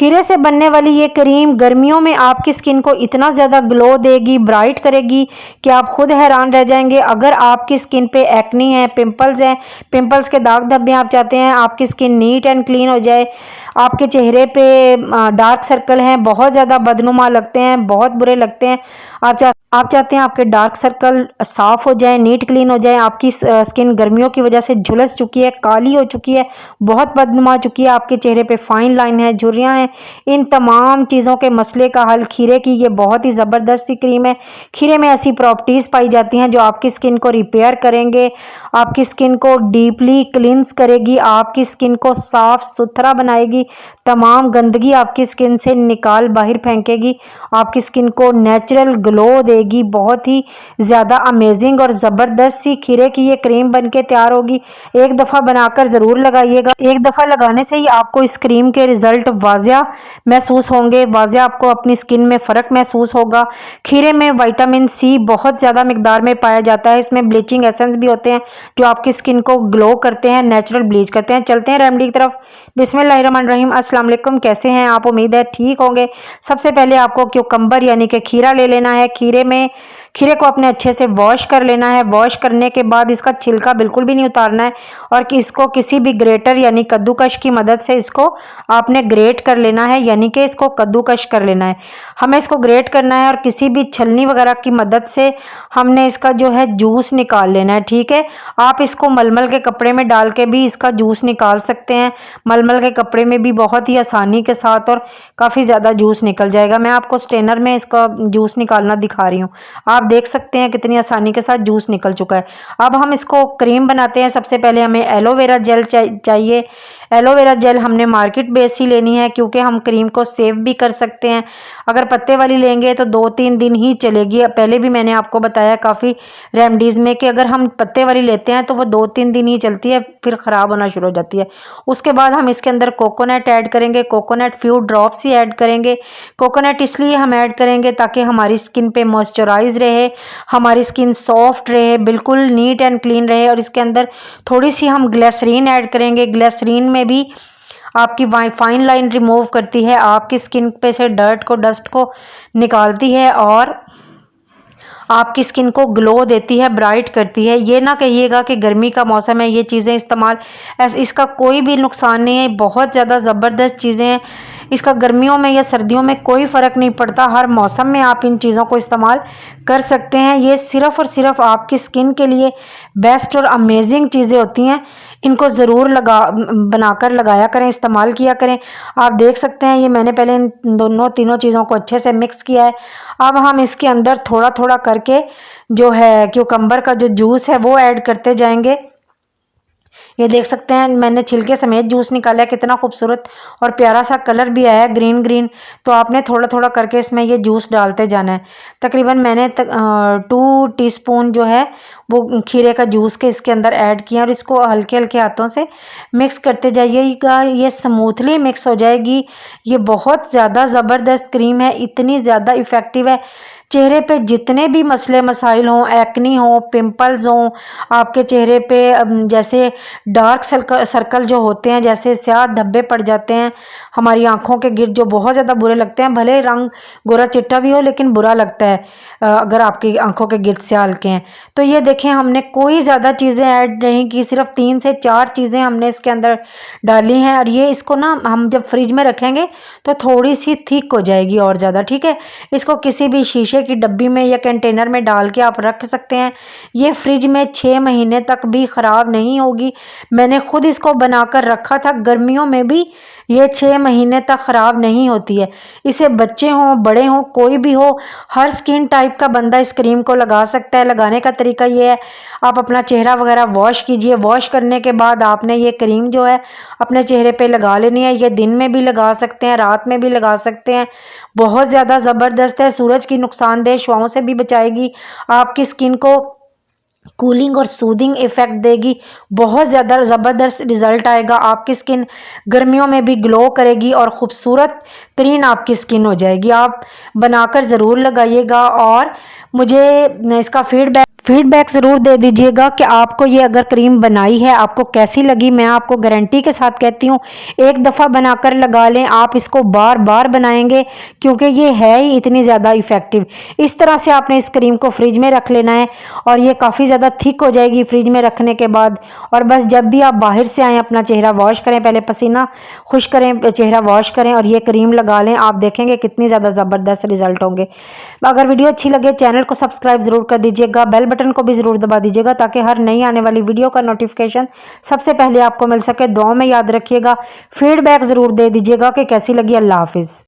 खीरे से बनने वाली ये क्रीम गर्मियों में आपकी स्किन को इतना ज़्यादा ग्लो देगी, ब्राइट करेगी कि आप खुद हैरान रह जाएंगे। अगर आपकी स्किन पे एक्नी है, पिंपल्स हैं, पिंपल्स के दाग धब्बे आप चाहते हैं आपकी स्किन नीट एंड क्लीन हो जाए, आपके चेहरे पे डार्क सर्कल हैं, बहुत ज़्यादा बदनुमा लगते हैं, बहुत बुरे लगते हैं, आप चाहते हैं आपके डार्क सर्कल साफ़ हो जाए, नीट क्लीन हो जाए, आपकी स्किन गर्मियों की वजह से झुलस चुकी है, काली हो चुकी है, बहुत बदनुमा चुकी है, आपके चेहरे पे फाइन लाइन है, झुर्रियाँ हैं, इन तमाम चीज़ों के मसले का हल खीरे की ये बहुत ही ज़बरदस्त सी क्रीम है। खीरे में ऐसी प्रॉपर्टीज़ पाई जाती हैं जो आपकी स्किन को रिपेयर करेंगे, आपकी स्किन को डीपली क्लींस करेगी, आपकी स्किन को साफ़ सुथरा बनाएगी, तमाम गंदगी आपकी स्किन से निकाल बाहर फेंकेगी, आपकी स्किन को नेचुरल ग्लो देगी। बहुत ही ज़्यादा अमेजिंग और ज़बरदस्त सी खीरे की ये क्रीम बनके तैयार होगी। एक दफ़ा बनाकर ज़रूर लगाइएगा। एक दफ़ा लगाने से ही आपको इस क्रीम के रिज़ल्ट वाज़िया महसूस होंगे, वाज़िया आपको अपनी स्किन में फ़र्क महसूस होगा। खीरे में विटामिन सी बहुत ज़्यादा मिकदार में पाया जाता है, इसमें ब्लीचिंग एसेंस भी होते हैं जो आपकी स्किन को ग्लो करते हैं, नेचुरल ब्लीच करते हैं। चलते हैं रेमेडी की तरफ। बिस्मिल्लाहिर्रहमानिर्रहीम। अस्सलाम वालेकुम, कैसे हैं आप? उम्मीद है ठीक होंगे। सबसे पहले आपको क्यूकम्बर यानी कि खीरा ले लेना है। खीरे को अपने अच्छे से वॉश कर लेना है। वॉश करने के बाद इसका छिलका बिल्कुल भी नहीं उतारना है और इसको किसी भी ग्रेटर यानी कद्दूकश की मदद से इसको आपने ग्रेट कर लेना है, यानी कि इसको कद्दूकश कर लेना है। हमें इसको ग्रेट करना है और किसी भी छलनी वगैरह की मदद से हमने इसका जो है जूस निकाल लेना है, ठीक है। आप इसको मलमल के कपड़े में डाल के भी इसका जूस निकाल सकते हैं। मलमल के कपड़े में भी बहुत ही आसानी के साथ और काफ़ी ज़्यादा जूस निकल जाएगा। मैं आपको स्ट्रेनर में इसका जूस निकालना दिखा रही हूँ। आप देख सकते हैं कितनी आसानी के साथ जूस निकल चुका है। अब हम इसको क्रीम बनाते हैं। सबसे पहले हमें एलोवेरा जेल चाहिए। एलोवेरा जेल हमने मार्केट बेस ही लेनी है क्योंकि हम क्रीम को सेव भी कर सकते हैं। अगर पत्ते वाली लेंगे तो 2-3 दिन ही चलेगी। पहले भी मैंने आपको बताया काफ़ी रेमडीज़ में कि अगर हम पत्ते वाली लेते हैं तो वो 2-3 दिन ही चलती है, फिर ख़राब होना शुरू हो जाती है। उसके बाद हम इसके अंदर कोकोनट ऐड करेंगे। कोकोनट फ्यू ड्रॉप्स ही ऐड करेंगे। कोकोनट इसलिए हम ऐड करेंगे ताकि हमारी स्किन पे मॉइस्चराइज रहे, हमारी स्किन सॉफ्ट रहे, बिल्कुल नीट एंड क्लीन रहे। और इसके अंदर थोड़ी सी हम ग्लिसरीन ऐड करेंगे। ग्लिसरीन में भी आपकी फाइन लाइन रिमूव करती है, आपकी स्किन पे से डर्ट को, डस्ट को निकालती है और आपकी स्किन को ग्लो देती है, ब्राइट करती है। ये ना कहिएगा कि गर्मी का मौसम है ये चीज़ें इस्तेमाल, इसका कोई भी नुकसान नहीं है। बहुत ज़्यादा ज़बरदस्त चीज़ें हैं। इसका गर्मियों में या सर्दियों में कोई फ़र्क नहीं पड़ता, हर मौसम में आप इन चीज़ों को इस्तेमाल कर सकते हैं। ये सिर्फ़ और सिर्फ आपकी स्किन के लिए बेस्ट और अमेजिंग चीज़ें होती हैं। इनको ज़रूर बनाकर लगाया करें, इस्तेमाल किया करें। आप देख सकते हैं ये मैंने पहले इन तीनों चीज़ों को अच्छे से मिक्स किया है। अब हम इसके अंदर थोड़ा थोड़ा करके जो है क्यूकम्बर का जो जूस है वो ऐड करते जाएंगे। ये देख सकते हैं मैंने छिलके समेत जूस निकाला है, कितना खूबसूरत और प्यारा सा कलर भी आया है, ग्रीन ग्रीन। तो आपने थोड़ा थोड़ा करके इसमें ये जूस डालते जाना है। तकरीबन मैंने 2 टीस्पून जो है वो खीरे का जूस के इसके अंदर ऐड किया और इसको हल्के हल्के हाथों से मिक्स करते जाइएगा। ये स्मूथली मिक्स हो जाएगी। ये बहुत ज़्यादा ज़बरदस्त क्रीम है, इतनी ज़्यादा इफ़ेक्टिव है। चेहरे पे जितने भी मसले मसाइल हों, एक्नी हो, पिंपल्स हों, आपके चेहरे पे जैसे डार्क सर्कल जो होते हैं, जैसे स्याह धब्बे पड़ जाते हैं, हमारी आंखों के गिर्द जो बहुत ज़्यादा बुरे लगते हैं, भले रंग गोरा चिट्टा भी हो लेकिन बुरा लगता है अगर आपकी आंखों के गिर्द स्याह हल्के हैं। तो ये देखें हमने कोई ज़्यादा चीज़ें ऐड नहीं की, सिर्फ 3 से 4 चीज़ें हमने इसके अंदर डाली हैं। और ये इसको ना हम जब फ्रिज में रखेंगे तो थोड़ी सी थिक हो जाएगी और ज़्यादा, ठीक है। इसको किसी भी शीशे की डब्बी में या कंटेनर में डाल के आप रख सकते हैं। ये फ्रिज में 6 महीने तक भी ख़राब नहीं होगी। मैंने खुद इसको बनाकर रखा था, गर्मियों में भी ये 6 महीने तक ख़राब नहीं होती है। इसे बच्चे हों, बड़े हों, कोई भी हो, हर स्किन टाइप का बंदा इस क्रीम को लगा सकता है। लगाने का तरीका ये है, आप अपना चेहरा वगैरह वॉश कीजिए। वॉश करने के बाद आपने ये क्रीम जो है अपने चेहरे पे लगा लेनी है। ये दिन में भी लगा सकते हैं, रात में भी लगा सकते हैं। बहुत ज़्यादा ज़बरदस्त है, सूरज की नुकसानदेह शुआओं से भी बचाएगी, आपकी स्किन को कूलिंग और सूदिंग इफ़ेक्ट देगी। बहुत ज़्यादा ज़बरदस्त रिज़ल्ट आएगा। आपकी स्किन गर्मियों में भी ग्लो करेगी और ख़ूबसूरत तरीन आपकी स्किन हो जाएगी। आप बनाकर ज़रूर लगाइएगा और मुझे इसका फीडबैक ज़रूर दे दीजिएगा कि आपको ये अगर क्रीम बनाई है आपको कैसी लगी। मैं आपको गारंटी के साथ कहती हूँ एक दफ़ा बनाकर लगा लें, आप इसको बार बार बनाएंगे क्योंकि ये है ही इतनी ज़्यादा इफ़ेक्टिव। इस तरह से आपने इस क्रीम को फ्रिज में रख लेना है और ये काफ़ी ज़्यादा थिक हो जाएगी फ्रिज में रखने के बाद। और बस जब भी आप बाहर से आएँ अपना चेहरा वॉश करें, पहले पसीना खुश करें, चेहरा वॉश करें और ये क्रीम लगा लें, आप देखेंगे कितनी ज़्यादा ज़बरदस्त रिजल्ट होंगे। अगर वीडियो अच्छी लगे चैनल को सब्सक्राइब ज़रूर कर दीजिएगा, बेल बटन को भी ज़रूर दबा दीजिएगा ताकि हर नई आने वाली वीडियो का नोटिफिकेशन सबसे पहले आपको मिल सके। दुआ में याद रखिएगा, फीडबैक ज़रूर दे दीजिएगा कि कैसी लगी। अल्लाह हाफिज़।